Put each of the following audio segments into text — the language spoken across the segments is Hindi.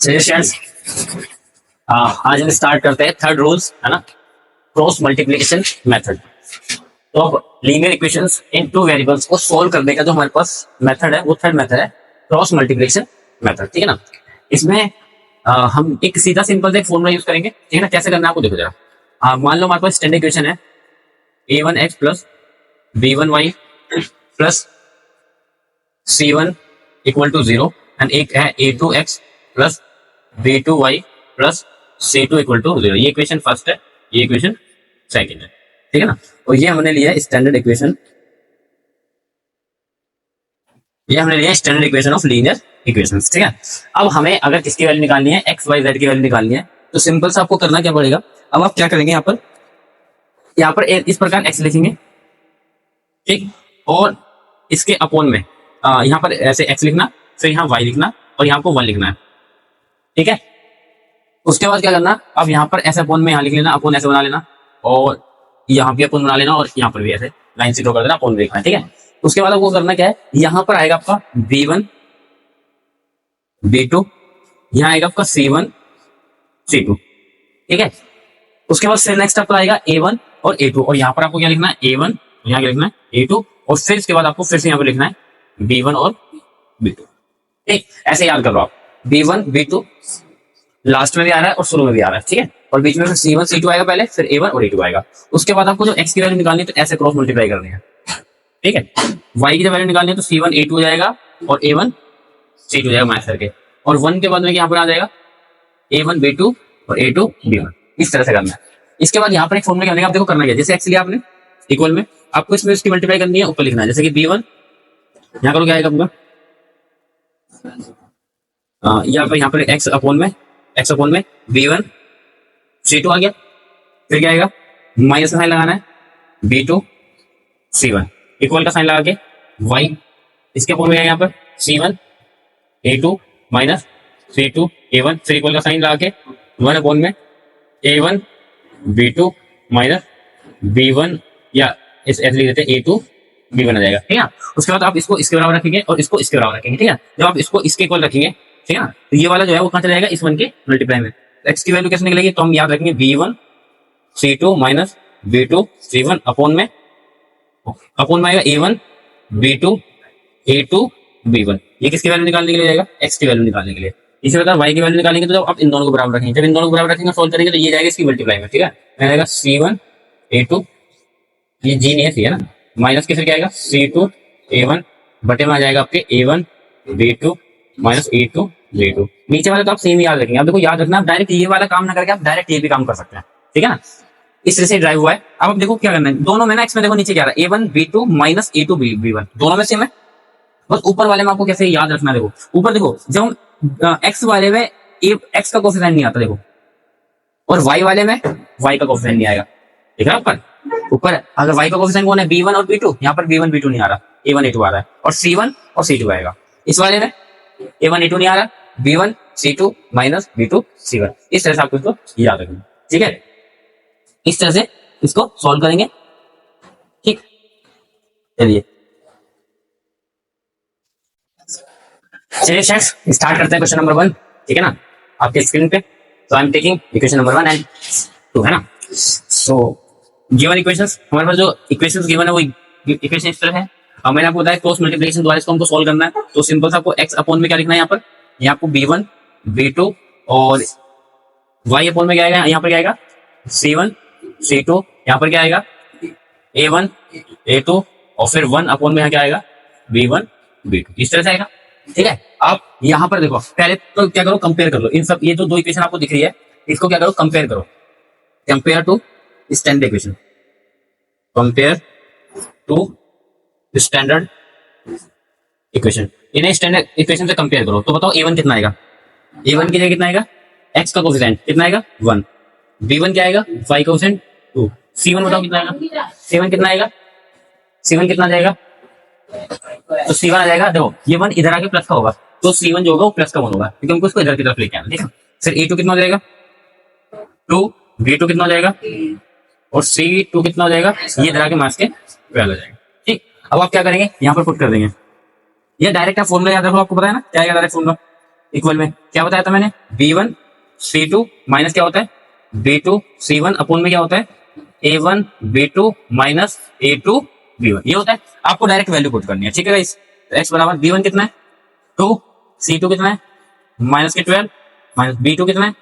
चलिए फ्रेंड्स, आज हम स्टार्ट करते हैं थर्ड रूल्स, है ना, क्रॉस मल्टीप्लिकेशन मेथड। तो अब लीनियर इक्वेशंस इन टू वेरिएबल्स को सोल्व करने का जो हमारे पास मेथड है वो थर्ड मेथड है क्रॉस मल्टीप्लिकेशन मेथड। ठीक है ना। इसमें हम एक सीधा सिंपल से फॉर्मूला यूज करेंगे। ठीक है ना। कैसे करना है आपको देखो जरा। मान लो हमारे पास स्टैंडर्ड इक्वेशन है a1x plus b1y plus c1 equal to 0 and एक है a2x plus b2y plus c2 equal to 0। ये इक्वेशन फर्स्ट है, ये इक्वेशन सेकंड है। ठीक है ना। और ये हमने लिया स्टैंडर्ड इक्वेशन, ये हमने लिया standard equation of linear equations. ठीक है। अब हमें अगर किसकी वैल्यू निकालनी है, एक्स वाई जेड की वैल्यू निकालनी है, तो सिंपल से आपको करना क्या पड़ेगा। अब आप क्या करेंगे, यहाँ पर इस प्रकार एक्स लिखेंगे, ठीक, और इसके अपोन में यहाँ पर ऐसे एक्स लिखना, फिर यहाँ वाई लिखना और यहाँ को 1 लिखना है। ठीक है। उसके बाद क्या करना, अब यहाँ पर ऐसे अपोन में यहाँ लिख लेना, अपोन ऐसे बना लेना और यहाँ भी अपोन बना लेना और यहाँ पर भी ऐसे लाइन से ड्रॉ कर देना, अपोन भी लिखना है। ठीक है। उसके बाद आपको करना क्या है, यहाँ पर आएगा आपका b1 b2, यहाँ आएगा आपका c1 c2। ठीक है। उसके बाद फिर नेक्स्ट आपका आएगा a1 और a2 और यहाँ पर आपको क्या लिखना है, a1, यहाँ क्या लिखना है a2 और फिर इसके बाद आपको फिर से यहाँ पर लिखना है b1 और b2। ठीक, ऐसे याद कर लो आप। b1 b2 लास्ट में भी आ रहा है और शुरू में भी आ रहा है। ठीक है। और बीच में फिर c1 c2 आएगा पहले, फिर a1 और a2 आएगा। उसके बाद आपको जो x की वैल्यू निकालनी है तो ऐसे क्रॉस मल्टीप्लाई करनी है। ठीक है। y की जो वैल्यू निकालनी है तो c1 a2 हो जाएगा और a1 c2 हो जाएगा मैथ करके, और 1 के बाद में यहाँ पर आ जाएगा a1 b2 और a2 b1। इस तरह से करना है। इसके बाद यहाँ पर एक फॉर्मूला क्या, आप देखो करना क्या, जैसे x लिया आपने इक्वल में, आपको इसमें इसकी मल्टीप्लाई करनी है, ऊपर लिखना है। जैसे कि b1 यहाँ करो क्या आएगा आपका, यहाँ पर x अपोन में b1 c2 आ गया। फिर क्या आएगा, माइनस का साइन लगाना है, b2 c1 इक्वल का साइन लगा के y इसके अपोन में है यहाँ पर c1 a2 minus c2 a1, फिर इक्वल का साइन लगा के 1 अपोन में a1 b2 माइनस b1, या इस ऐसे लिख देते हैं a2 b1 आ जाएगा। ठीक है। उसके बाद आप इसको इसके बराबर रखेंगे और इसको इसके बराबर रखेंगे। ठीक है। जब आप इसको इसके इक्वल रखेंगे, ठीक है ना, तो ये वाला जो है वो कहाँ चला जाएगा, इस 1 के मल्टीप्लाई में। एक्स की वैल्यू कैसे निकलेगी, तो हम याद रखेंगे b1 c2 minus b2 c1 upon में आएगा a1 b2 a2 b1। ये किसकी वैल्यू निकालने के लिए जाएगा, एक्स की वैल्यू निकालने के लिए। इसी प्रकार y की वैल्यू निकालेंगे तो जब आप इन दोनों को बराबर रखेंगे, जब इन दोनों को बराबर रखेंगे सोल्व करेंगे तो ये जाएगा इसकी मल्टीप्लाई में। ठीक है। जाएगा c1 a2, ये जी नहीं है, सी है ना, माइनस के फिर क्या आएगा c2 a1 बटे में आ जाएगा आपके a1 b2 minus a2 b2। नीचे वाला तो आप सेम याद रखेंगे। आप देखो याद रखना, आप डायरेक्ट ये वाला काम ना करके आप डायरेक्ट ये भी काम कर सकते हैं। ठीक है ना। इस तरह से ड्राइव हुआ है। अब आप देखो क्या करना है, दोनों में ना एक्स में देखो नीचे क्या आ रहा है a1 b2 minus a2 b1, दोनों में सेम है। बस ऊपर वाले में आपको कैसे याद रखना, देखो ऊपर देखो, जब हम एक्स वाले में एक्स का कोफिशिएंट नहीं आता देखो, और वाई वाले में वाई का कोफिशिएंट नहीं आएगा। ठीक है। ऊपर अगर y का कोफिशिएंट कौन है, b1 और b2, यहाँ पर b1 b2 नहीं आ रहा, a1 a2 आ रहा है, और c1 और c2 आएगा। इस वाले में a1 a2 नहीं आ रहा, b1 c2 minus b2 c1। इस तरह से आपको इसको याद रखना। ठीक है। इस तरह से इसको सॉल्व करेंगे। ठीक, चलिए स्टार्ट करते हैं क्वेश्चन नंबर 1। ठीक है ना, आपके स्क्रीन पे। तो I am taking equation number 1 and 2, है ना। सो गिवन इक्वेशंस, हमारे पास जो इक्वेशंस गिवन है वो इक्वेशन इस तरह है। अब मैंने आपको बताया क्रॉस मल्टीप्लिकेशन द्वारा इसको हमको सॉल्व करना है। तो सिंपल सा आपको x अपोन में क्या लिखना है, यहाँ पर यहाँ आपको b1 b2 और y अपोन में क्या आएगा, यहाँ पर क्या आएगा c1 c2, यहाँ पर क्या आएगा a1 a2 और फिर 1 अपोन में यहाँ क्या आएगा b1 b2। इस तरह से आएगा। ठीक है। आप यहाँ पर देखो, पहले तो क्या करो, कंपेयर कर लो इन सब, ये जो दो इक्वेशन आपको दिख रही है इसको क्या करो, कंपेयर करो, compare to standard equation, compare to standard equation. इन्हें स्टैंडर्ड इक्वेशन से कंपेयर करो तो बताओ a1 कितना आएगा, a1 की जगह कितना आएगा, x का कोफिशिएंट कितना आएगा 1, b1 क्या आएगा y का कोफिशिएंट 2, c1 बताओ कितना आएगा, c1 कितना आएगा, c1 कितना जाएगा, तो c1 आ जाएगा। देखो ये 1 इधर आके प्लस का होगा तो c1 जो होगा वो प्लस का 1 होगा, क्योंकि हमको इसको इधर की तरफ लेके आना। ठीक है। फिर a2 कितना हो जाएगा 2, b2 कितना हो जाएगा और c2 कितना हो जाएगा, ये इधर आके मास के 12 हो जाएगा। ठीक। अब आप क्या करेंगे, यहाँ पर पुट कर देंगे। ये डायरेक्ट आप फॉर्मूला याद रखो, आपको पता है ना क्या आएगा डायरेक्ट फॉर्मूला, इक्वल में क्या बताया था मैंने, B1 C2 माइनस क्या होता है B2 C1 अपोन में क्या होता है A1 B2 minus A2 B1, ये होता है। आपको डायरेक्ट वैल्यू पुट करनी है, ठीक है गाइस। एक्स बराबर B1 कितना है 2, C2 कितना है माइनस के 12, माइनस B2 कितना है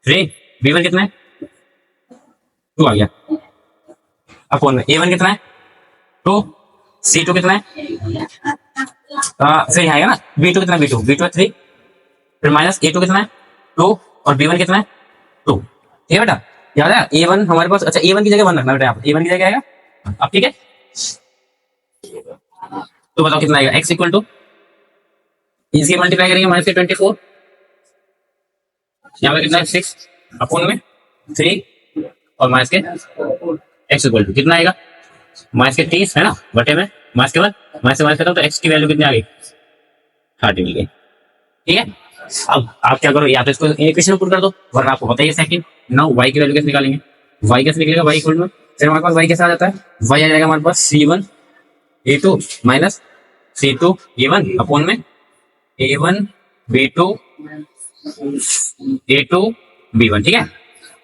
3, B1 कितना है 2 आ गया अपोन में A1 कितना है 2, C2 कितना है फिर यहाँ आएगा ना B2 कितना है B2 है 3, फिर माइनस A2 कितना है 2 और B1 कितना है 2, ठीक है बेटा। याद है A1 हमारे पास, अच्छा A1 की जगह 1 रखना बेटा, यहाँ पर A1 की जगह आएगा अब, ठीक है। तो बताओ कितना आएगा x इक्वल टू, इसके मल्टीप्लाई करेंगे माइनस के 24, यहाँ पे कितना है 6 अपोन में 3 और माइनस के x इक्वल टू कितना आएगा माइनस के 30 है ना बटे में माइनस के 1, माइनस से माइनस करता हूँ तो x की वैल्यू कितनी आ गई 30 मिल गई, ठीक है। अब आप क्या करो, या तो इसको इक्वेशन में पुट कर दो, वरना आपको बताइए सेकंड नाउ y की वैल्यू कैसे निकालेंगे, y कैसे निकलेगा y इक्वल में, फिर हमारे पास y कैसे आ जाता है, y आ जाएगा हमारे पास C1 A2 minus C2 A1 upon में A1 B2 A2 B1, ठीक है।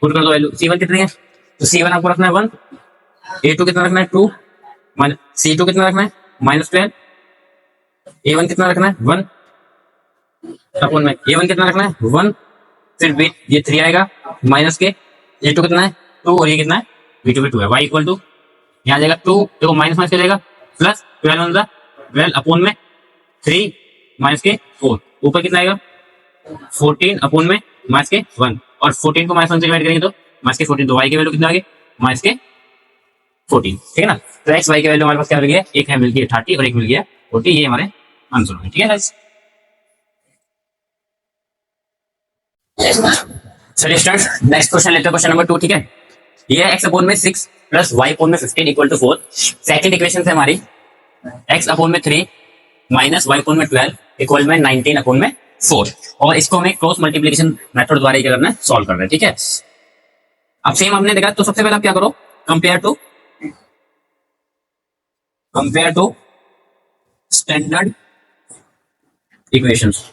पुट कर दो वैल्यू, C1 कितनी है तो C1 आपको रखना है 1, A2 कितना रखना है 2, C2 कितना रखना है -12, A1 कितना रखना है 1 अपोन में A1 कितना रखना है 1, फिर B ये 3 आएगा माइनस के A2 कितना है 2 और ये कितना है B2 2 है, y इक्वल टू यहाँ जाएगा 2 देखो माइनस माइनस जाएगा प्लस 12 अपोन में 3 माइनस के 4, ऊपर कितना आएगा 14 अपोन में माइनस के 1, और 14 को माइनस 1 से डिवाइड करेंगे तो माइनस के 14, तो y की वैल्यू कितना आ गई माइनस के 14, ठीक है ना। तो x y की वैल्यू हमारे पास क्या मिल गया, एक है मिल गई 30 और एक मिल गया 40, ये हमारे आंसर है, ठीक है गाइस। चलिए स्टूडेंट्स नेक्स्ट क्वेश्चन लेते हैं, क्वेश्चन नंबर 2, ठीक है। ये x अपोन में 6 प्लस y अपोन में 15 इक्वल टू 4, सेकंड इक्वेशन है हमारी x अपोन में 3 माइनस y अपोन में 12 इक्वल में 19 अपोन में 4, और इसको हमें क्रॉस मल्टीप्लिकेशन मेथड द्वारा क्या करना है सॉल्व करना है, ठीक है। अब सेम हमने देखा, तो सबसे पहले आप क्या करो कंपेयर टू स्टैंडर्ड इक्वेशंस,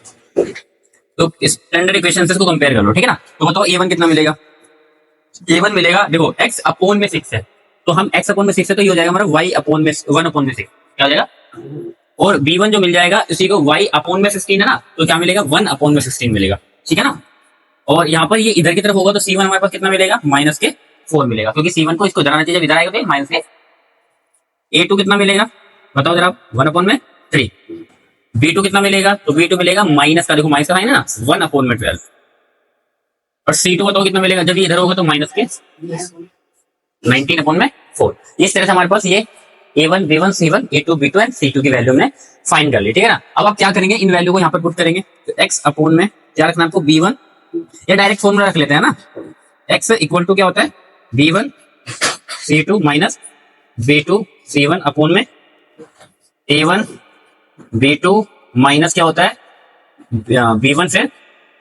तो स्टैंडर्ड इक्वेशंस को कंपेयर कर लो, ठीक है ना। तो बताओ A1 कितना मिलेगा, A1 मिलेगा देखो x अपोन में 6 है, तो हम x अपोन में 6 है तो ये हो जाएगा हमारा y अपोन में 1 अपोन में 6 क्या हो जाएगा, और B1 जो मिल जाएगा इसी को y अपोन में 16 है ना, तो क्या मिलेगा 1 अपोन में 16 मिलेगा, ठीक है ना। और यहाँ पर ये इधर की तरफ होगा तो C1 हमारे पास कितना मिलेगा माइनस के 4 मिलेगा, क्योंकि C1 को इसको जरा चाहिए, इधर आएगा तो माइनस के। A2 कितना मिलेगा बताओ जरा, 1 अपोन में 3, B2 कितना मिलेगा, तो B2 मिलेगा माइनस का, देखो माइनस का साइन है ना 1 अपोन में 12, और C2 बताओ कितना मिलेगा, जब ये इधर होगा तो माइनस के 19 अपोन में 4। इस तरह से हमारे पास ये A1 B1 C1 A2 B2 and C2 की वैल्यू हमने फाइंड कर ली, ठीक है ना। अब आप क्या करेंगे, इन वैल्यू को यहाँ पर पुट करेंगे, तो x अपोन में क्या रखना आपको B1, या डायरेक्ट फॉर्मूला रख लेते हैं ना, x इक्वल टू क्या होता है B1 C2 minus B2 C1 upon में A1 B2 माइनस क्या होता है B1 से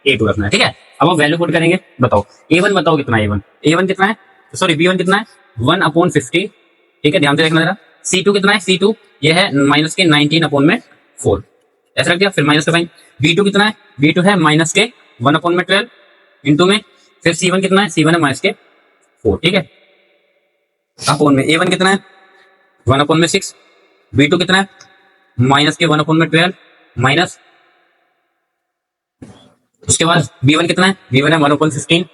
A2 रखना है, ठीक है। अब हम वैल्यू पुट करेंगे, बताओ A1 बताओ कितना है, A1 कितना है, सॉरी B1 कितना है 1 अपोन 50, ठीक है ध्यान से देखना जरा। C2 कितना है, C2 ये है माइनस के 19 अपोन में 4, ऐसा रख दिया, फिर माइनस का साइन। B2 कितना है, B2 है माइनस के 1 अपोन में 12 इंटू में, फिर C1 कितना है, C1 है माइनस के 4, ठीक है, अपोन में A1 कितना है 1 अपोन में 6, B2 कितना है माइनस के 1 अपोन में 12 माइनस, उसके बाद B1 कितना है, B1 है 1 अपोन 15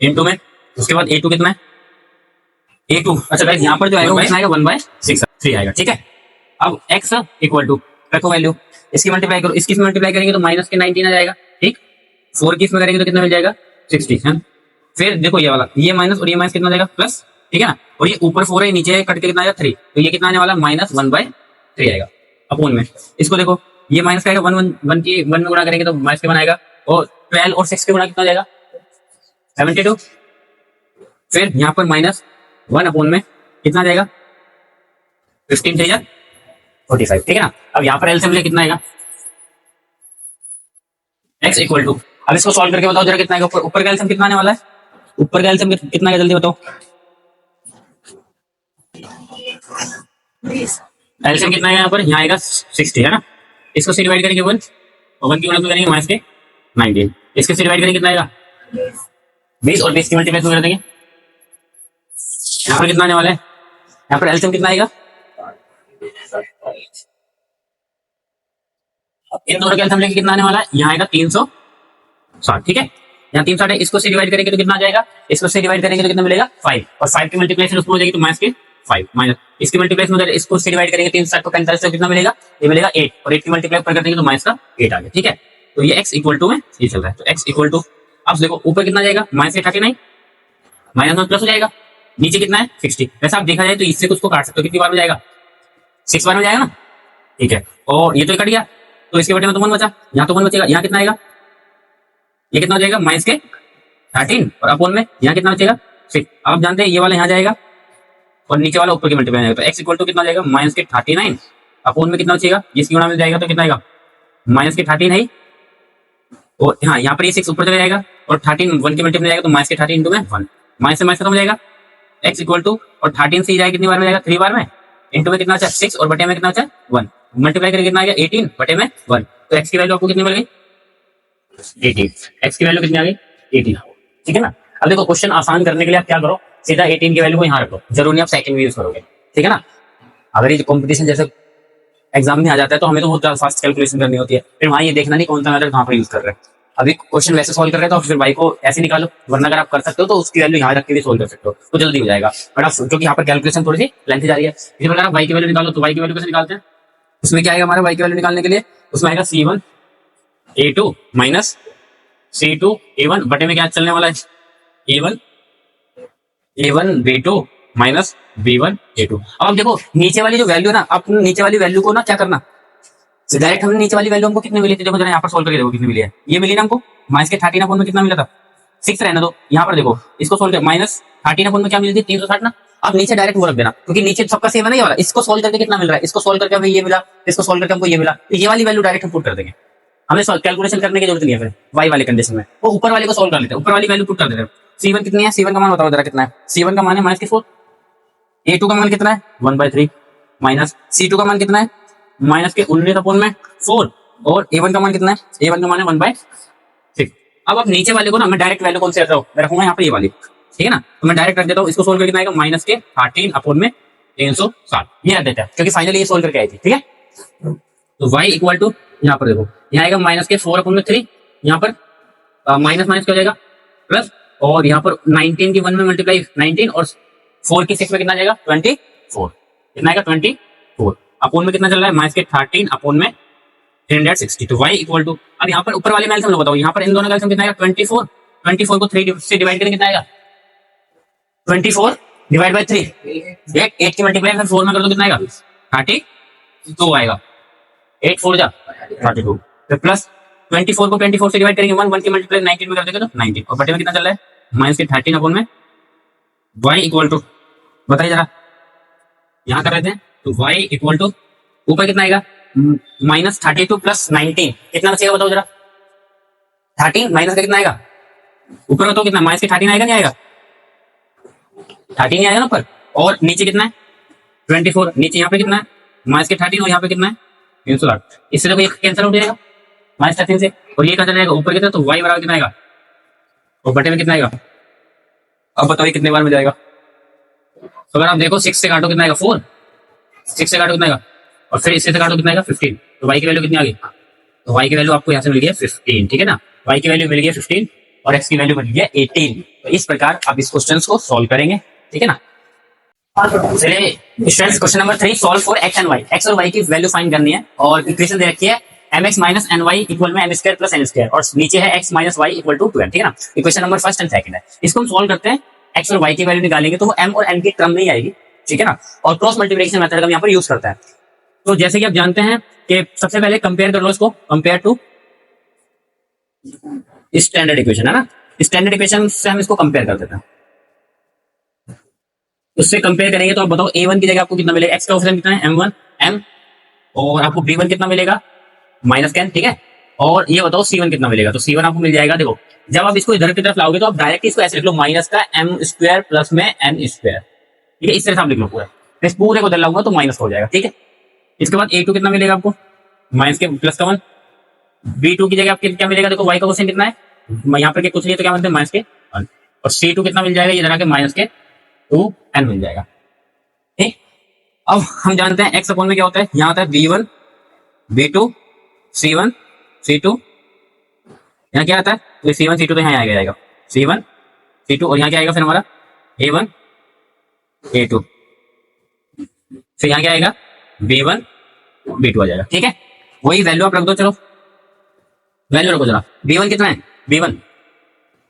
इंटू में, उसके बाद A2 कितना है A2, अच्छा गाइस यहाँ पर जो आएगा कितना आएगा 1/6 3 आएगा, ठीक है। अब x इक्वल टू रखो वैल्यू, इसकी मल्टीप्लाई करो, इसकी मल्टीप्लाई करेंगे तो माइनस के 19 आ जाएगा, ठीक, 4 की इसमें करेंगे तो कितना मिल जाएगा 60 है। फिर देखो ये वाला ये माइनस और ये माइनस कितना आ जाएगा प्लस, ठीक है ना, और ये ऊपर 4 है नीचे कट के कितना आएगा 3, तो ये कितना आने वाला -1/3 आएगा अपोन में। इसको देखो ये माइनस का आएगा 1 की 1 में गुणा करेंगे तो माइनस के 1 आएगा, और 12 और 6 के गुणा कितना आ जाएगा 72, फिर यहाँ पर -1 अपोन में कितना आ जाएगा 15 3 45, ठीक है ना। अब यहाँ पर एलसीएम ले कितना आएगा x इक्वल टू, अब इसको सॉल्व करके बताओ जरा कितना आएगा, ऊपर का एलसीएम कितना आने वाला है, ऊपर का एलसीएम कितना आएगा जल्दी बताओ, एलसीएम कितना आएगा यहाँ पर, यहाँ आएगा 60 है ना, इसको से डिवाइड करेंगे 1 और 1 की मल्टीप्लाई करेंगे माइनस के 19, इसके से डिवाइड करेंगे कितना आएगा 20 और 20 की मल्टीप्लाई कर देंगे। यहाँ पर कितना आने वाला है, यहाँ पर एलसीएम कितना आएगा, इन दोनों के एलसीएम लेके कितना आने वाला है, यहाँ आएगा 360, ठीक है। यहाँ 360 है, इसको से डिवाइड करेंगे तो कितना आ जाएगा, इसको से डिवाइड करेंगे तो कितना मिलेगा 5, और 5 की मल्टीप्लिकेशन उसमें हो जाएगी तो माइनस के 5 माइनस इसकी मल्टीप्लिकेशन हो जाएगी, इसको से डिवाइड करेंगे 360 को 45 से कितना मिलेगा, ये मिलेगा 8, और 8 की मल्टीप्लाई कर देंगे तो माइनस का 8 आ गया, ठीक है। तो ये x इक्वल टू में ये चल रहा है, तो x इक्वल टू अब देखो ऊपर कितना जाएगा माइनस के 39 माइनस 1 प्लस हो जाएगा, नीचे कितना है 60, वैसे आप देखा जाए तो इससे कुछ को काट सकते हो, कितनी बार में जाएगा 6 बार में जाएगा ना, ठीक है। और ये तो कट गया तो इसके बटे में तो 1 बचा, यहाँ तो 1 बचेगा, यहाँ कितना आएगा, ये कितना हो जाएगा माइनस के 13 और अपोन में यहाँ कितना बचेगा 6। आप जानते हैं ये वाला यहाँ जाएगा और नीचे वाला ऊपर की मल्टीप्लाई जाएगा, तो x इक्वल टू कितना जाएगा माइनस के 39 अपोन में कितना बचेगा, इसकी गुणा में जाएगा तो कितना आएगा माइनस के 13 है, और हाँ यहाँ पर ये 6 ऊपर चला जाएगा और 13 1 की मल्टीप्लाई जाएगा तो माइनस के 13 इंटू में 1, माइनस से माइनस खत्म हो जाएगा, x इक्वल टू और 13 से जाएगा कितनी बार में जाएगा 3 बार में, इंटू में कितना बचा 6 और बटे में कितना बचा 1, मल्टीप्लाई करके कितना आ गया 18 बटे में 1, तो x की वैल्यू आपको कितनी मिल गई 18, x की वैल्यू कितनी आ गई 18, ठीक है ना। अब देखो क्वेश्चन आसान करने के लिए आप क्या करो, सीधा 18 की वैल्यू को यहाँ रखो, जरूर नहीं आप सेकंड में यूज करोगे, ठीक है ना। अगर ये कंपटीशन जैसे एग्जाम में आ जाता है तो हमें तो बहुत फास्ट कैलकुलेशन करनी होती है, फिर वहां ये देखना नहीं कौन सा मेथड कहाँ पर यूज कर रहे हैं। अभी क्वेश्चन वैसे सॉल्व कर रहे हैं तो फिर y को ऐसे निकालो, वरना अगर आप कर सकते हो तो उसकी वैल्यू यहाँ रख के भी सॉल्व कर सकते हो तो जल्दी हो जाएगा, बट आप क्योंकि यहाँ पर कैलकुलेशन थोड़ी सी लेंथी जा रही है, इसी प्रकार आप y की वैल्यू निकालो, तो y की वैल्यू कैसे निकालते हैं, उसमें क्या आएगा हमारा y की वैल्यू निकालने के लिए, उसमें आएगा c1 a2 minus c2 a1 बटे में क्या चलने वाला है a1 b2 minus b1 a2। अब देखो नीचे वाली जो वैल्यू ना, आप नीचे वाली वैल्यू को ना क्या करना, डायरेक्ट हमने नीचे वाली वैल्यू हमको कितनी मिली थी, देखो जरा यहाँ पर सोल्व करके देखो कितनी मिली है, ये मिली ना हमको माइनस के 13 अपॉन में कितना मिला था 6 रहना दो, यहाँ पर देखो इसको सोल्व कर माइनस 13 अपॉन में क्या मिली थी 360 ना, अब नीचे डायरेक्ट वो रख देना क्योंकि नीचे सबका सेम है ना ये वाला, इसको सोल्व करके कितना मिल रहा है, इसको सोल्व करके हमें ये मिला, इसको सोल्व करके हमको ये मिला, तो ये वाली वैल्यू डायरेक्ट हम पुट कर देंगे, हमें कैलकुलेशन करने की जरूरत नहीं है फिर y वाले कंडीशन में, वो ऊपर वाले को सोल्व कर लेते हैं, ऊपर वाली वैल्यू पुट कर देते हैं। c1 कितनी है, c1 का मान बताओ जरा कितना है, c1 का मान है माइनस के 4, a2 का मान कितना है 1/3 माइनस c2 का मान कितना है माइनस के 19 अपॉन में 4, और a1 का मान कितना है, a1 का मान है 1/6। अब आप नीचे वाले को ना मैं डायरेक्ट वैल्यू कौन से रख रहा हूँ, मैं रखूंगा यहाँ पर ये वाली, ठीक है ना, तो मैं डायरेक्ट रख देता हूँ, इसको सोल्व करके कितना आएगा माइनस के 13 अपॉन में 360, ये रख देता है क्योंकि फाइनली ये सोल्व करके आई थी, ठीक है। तो y इक्वल टू यहाँ पर देखो यहाँ आएगा माइनस के 4 अपॉन में 3, यहाँ पर माइनस माइनस क्या हो जाएगा प्लस, और यहाँ पर 19 की 1 में मल्टीप्लाई 19 और 4 की 6 में कितना जाएगा 24, कितना आएगा 24 अपॉन में कितना चल रहा है माइनस के 13 अपॉन में 360, तो y इक्वल टू, अब यहाँ पर ऊपर वाले में बताओ, यहाँ पर इन दोनों का एलसीएम कितना आएगा 24 को 3 से डिवाइड करेंगे कितना आएगा 24 डिवाइड बाय 3, 8 की मल्टीप्लाई 4 में कर दो कितना आएगा 32 आएगा, 8 4 जा 32, फिर प्लस 24 को 24 से डिवाइड करेंगे 1 की मल्टीप्लाई 19 में कर देंगे तो 19, और बटे में कितना चल रहा है माइनस के 13 अपॉन में y इक्वल टू, बताइए जरा यहाँ कर रहे थे, तो y इक्वल टू ऊपर कितना आएगा माइनस 32 प्लस 19 कितना बचेगा बताओ जरा, 13 माइनस का कितना आएगा ऊपर बताओ कितना, माइनस के 13 आएगा नहीं आएगा, 13 नहीं आएगा ना ऊपर, और नीचे कितना है 24, नीचे यहाँ पे कितना है माइनस के 13 और यहाँ पे कितना है 360, इससे देखो ये कैंसिल हो जाएगा माइनस 13 से, और ये कहा जाएगा ऊपर कितना, तो y बराबर कितना आएगा और बटे में कितना आएगा, अब बताओ कितने बार में जाएगा, तो अगर आप देखो 6 से काटो कितना आएगा 4, 6 से काटो कितना आएगा, और फिर इससे काटो कितना आएगा 15, तो y की वैल्यू कितनी आ गई, तो y की वैल्यू आपको यहाँ से मिल गई है 15, ठीक है ना, y की वैल्यू मिल गई है 15 और x की वैल्यू मिल गई है 18, तो इस प्रकार आप इस क्वेश्चन को सॉल्व करेंगे, ठीक है ना। चलिए students question number 3, solve for x and y, x और y की वैल्यू फाइंड करनी है, और इक्वेशन दे रखी है mx माइनस ny इक्वल में m² प्लस n², और नीचे है x minus y equal to 12, ठीक है ना। Equation number first and second है, इसको हम सॉल्व करते हैं, x और y की वैल्यू निकालेंगे तो वो m और n की टर्म नहीं आएगी, ठीक है ना, और क्रॉस मल्टीप्लिकेशन मेथड का यहाँ पर यूज करता है। तो जैसे कि आप जानते हैं कि सबसे पहले कंपेयर कर लो इसको, कंपेयर टू स्टैंडर्ड इक्वेशन है ना, स्टैंडर्ड इक्वेशन से हम इसको कंपेयर कर देते हैं, उससे कंपेयर करेंगे तो आप बताओ a1 की जगह आपको कितना मिलेगा, x का ऑप्शन कितना है m1 m, और आपको b1 कितना मिलेगा माइनस 10, ठीक है, और ये बताओ c1 कितना मिलेगा, तो c1 आपको मिल जाएगा, देखो जब आप इसको इधर की तरफ लाओगे तो आप डायरेक्ट इसको ऐसे लिख लो माइनस का m² प्लस में n², ठीक है, इस तरह से आप लिख लो पूरा, इस पूरे को इधर लाऊंगा तो माइनस हो जाएगा, ठीक है। इसके बाद a2 कितना मिलेगा आपको माइनस के प्लस का 1 B2 की जगह आपको क्या मिलेगा, देखो y का क्वेश्चन कितना है, यहाँ पर कुछ नहीं है तो क्या मिलता है माइनस के 1, और C2 कितना मिल जाएगा, ये जरा के माइनस के 2n मिल जाएगा। ठीक, अब हम जानते हैं x अपॉन में क्या होता है, यहाँ होता है B1 B2 C1 C2, यहाँ क्या आता है, तो C1 C2 तो यहाँ आ जाएगा C1 C2, और यहाँ क्या आएगा फिर हमारा A1 A2, फिर यहाँ क्या आएगा B1 B2 आ जाएगा। ठीक है, वही वैल्यू आप रख दो, चलो वैल्यू रखो जरा। B1 कितना है,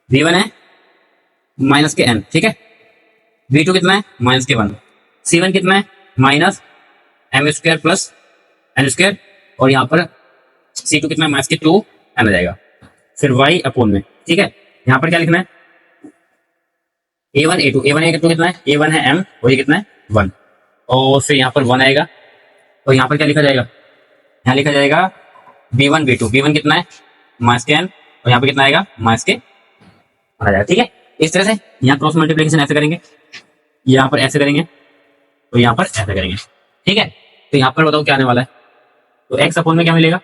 B1 है माइनस के n, ठीक है। B2 कितना है माइनस के 1, C1 कितना है minus m square plus n square, और यहाँ पर C2 कितना है माइनस के 2n आ जाएगा, फिर y अपॉन में। ठीक है, यहाँ पर क्या लिखना है A1 A2 कितना है, A1 है m और ये कितना है 1, और फिर यहाँ पर 1 आएगा, और यहाँ पर क्या लिखा जाएगा, यहाँ लिखा जाएगा B1 B2, B1 कितना है माइनस के n, और यहाँ पे कितना आएगा माइनस के आ जाएगा। ठीक है, इस तरह से यहाँ क्रॉस मल्टीप्लिकेशन ऐसे करेंगे, यहाँ पर ऐसे करेंगे, और यहाँ पर ऐसे करेंगे। ठीक है, तो यहाँ पर बताओ क्या आने वाला है, तो x अपॉन में क्या मिलेगा,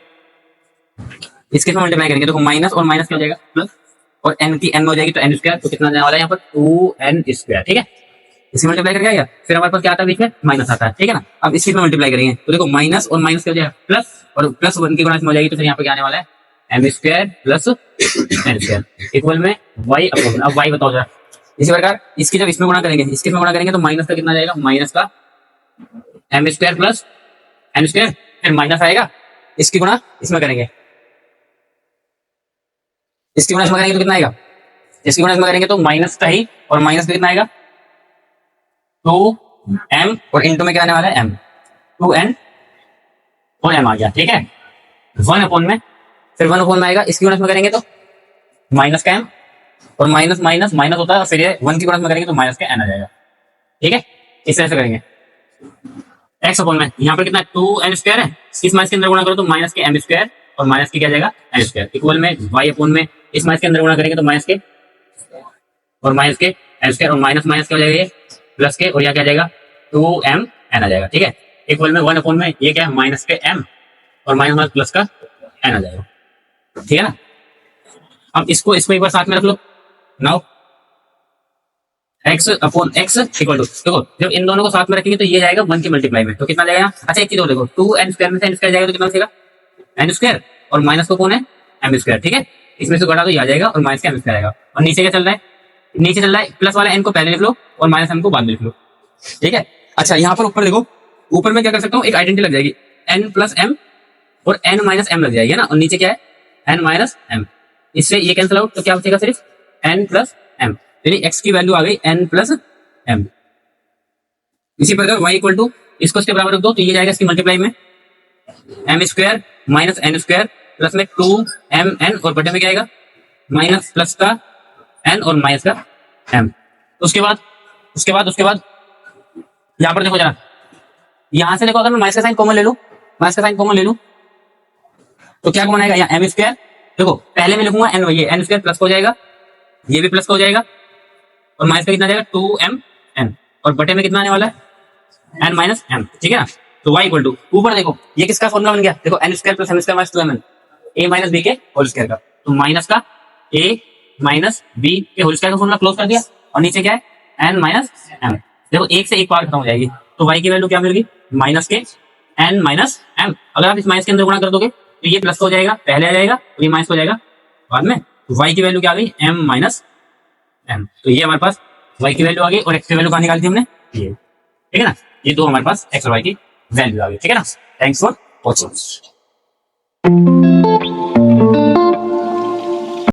इसके साथ मल्टीप्लाई करेंगे तो माइनस और माइनस क्या हो जाएगा प्लस, और n की n में हो जाएगी तो n स्क्वायर, तो कितना आने वाला है यहाँ पर 2n स्क्वायर। ठीक है, इसी मल्टीप्लाई करके आएगा, फिर हमारे पास क्या आता है बीच में माइनस आता है। ठीक है ना, अब इसकी मल्टीप्लाई करेंगे तो देखो माइनस और माइनस क्या हो जाएगा प्लस, और प्लस 1 की गुणा में हो जाएगी, तो फिर यहाँ पे क्या आने वाला है m square plus n square equal में y अपॉन। अब y बताओ जरा, इसी प्रकार इसकी जब इसमें गुणा करेंगे, इसके में गुणा करेंगे तो माइनस का कितना आ जाएगा, माइनस का m square plus n square, फिर माइनस आएगा, इसकी गुणा इसमें करेंगे, इसकी गुणा इसमें करेंगे तो कितना आएगा, इसकी गुणा इसमें करेंगे तो माइनस का ही, और माइनस का कितना आएगा 2m, और इंटू में क्या आने वाला है m, 2n और m आ गया। ठीक है, 1 अपॉन में, फिर 1 अपॉन में आएगा, इसकी गुणा इसमें करेंगे तो माइनस का m, और माइनस माइनस माइनस होता है, फिर ये 1 की गुणा इसमें करेंगे तो माइनस का n आ जाएगा। ठीक है, इस तरह से करेंगे। x अपॉन में यहाँ पर कितना 2n स्क्वायर है, इस माइनस के अंदर गुणा करो तो माइनस के m स्क्वायर, और माइनस की क्या जाएगा n स्क्वायर इक्वल में y अपॉन में, इस माइनस के अंदर गुणा करेंगे तो माइनस के और माइनस के n स्क्वायर, और माइनस माइनस क्या हो जाएगा ये प्लस के, और यहाँ क्या जाएगा 2m n आ जाएगा। ठीक है, इक्वल में 1 अपॉन में ये क्या है माइनस के m, और माइनस माइनस प्लस का n आ जाएगा। ठीक है ना, अब इसको एक बार साथ में रख लो। Now x upon x equal to, देखो जब इन दोनों को साथ में रखेंगे तो ये जाएगा 1 की मल्टीप्लाई में, तो कितना जाएगा। अच्छा एक चीज और देखो, 2n स्क्वायर में से n स्क्वायर जाएगा तो कितना बचेगा n स्क्वायर, और माइनस को कौन है m स्क्वायर। ठीक है, इसमें से घटा तो ये आ जाएगा, और माइनस का m स्क्वायर आएगा, और नीचे क्या चल रहा है, नीचे चल रहा है प्लस वाला n को पहले लिख लो, और माइनस m को बाद में लिख लो। ठीक है, अच्छा यहाँ पर ऊपर देखो, ऊपर में क्या कर सकता हूँ, एक आइडेंटिटी लग जाएगी n प्लस m, और n माइनस m लग जाएगी ना, और नीचे क्या है n माइनस m, इससे ये कैंसिल आउट, तो क्या बचेगा सिर्फ n प्लस m, यानी x की वैल्यू आ गई n प्लस m। इसी प्रकार y इक्वल टू, इसको इसके बराबर रख दो तो ये जाएगा इसकी मल्टीप्लाई में m square minus n square plus में 2mn, और बटे में क्या आएगा माइनस प्लस का n और माइनस का m। उसके बाद यहाँ पर देखो जरा, यहाँ से देखो अगर मैं माइनस का साइन कॉमन ले लूं, माइनस का साइन कॉमन ले लूं तो क्या कॉमन आएगा, यहाँ m स्क्वायर, देखो पहले मैं लिखूंगा n, ये n स्क्वायर प्लस हो जाएगा, ये भी प्लस हो जाएगा, और माइनस का कितना जाएगा 2mn, और बटे में कितना आने वाला है n माइनस m। ठीक है ना, तो y इक्वल टू, ऊपर देखो ये किसका फॉर्मूला बन गया, देखो n square plus m square minus 2mn, a minus b के होल स्क्वायर का, तो माइनस का a माइनस b के होल स्क्वायर का फॉर्मूला क्लोज कर दिया, और नीचे क्या है n माइनस m। देखो एक से एक पावर खत्म हो जाएगी, तो y की वैल्यू क्या मिलेगी माइनस के n माइनस m। अगर आप इस माइनस के अंदर गुणा कर दोगे तो ये प्लस हो जाएगा पहले आ जाएगा, और ये माइनस हो जाएगा बाद में, तो y की वैल्यू क्या आ गई m माइनस m। तो ये हमारे पास y की वैल्यू आ गई, और x की वैल्यू कहाँ निकाली थी हमने ये। ठीक है ना, ये दो हमारे पास x और y की वैल्यू आ गई। ठीक है ना, थैंक्स फॉर वॉचिंग।